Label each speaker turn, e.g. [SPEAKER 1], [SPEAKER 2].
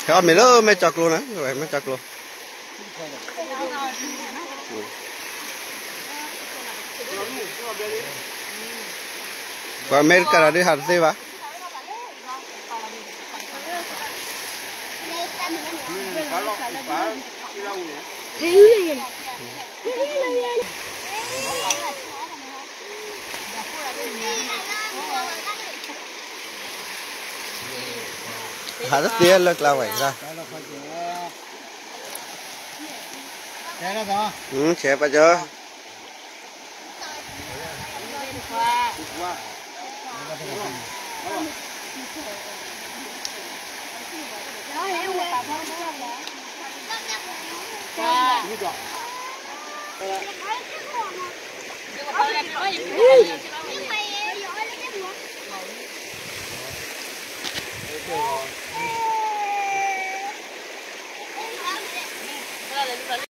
[SPEAKER 1] Con mày lỡ mày chọc luôn á, vậy mày chọc luôn. Và mày cả đi hạt gì vậy? Hạt rất tiếc lực là vậy ra. Xe bao giờ?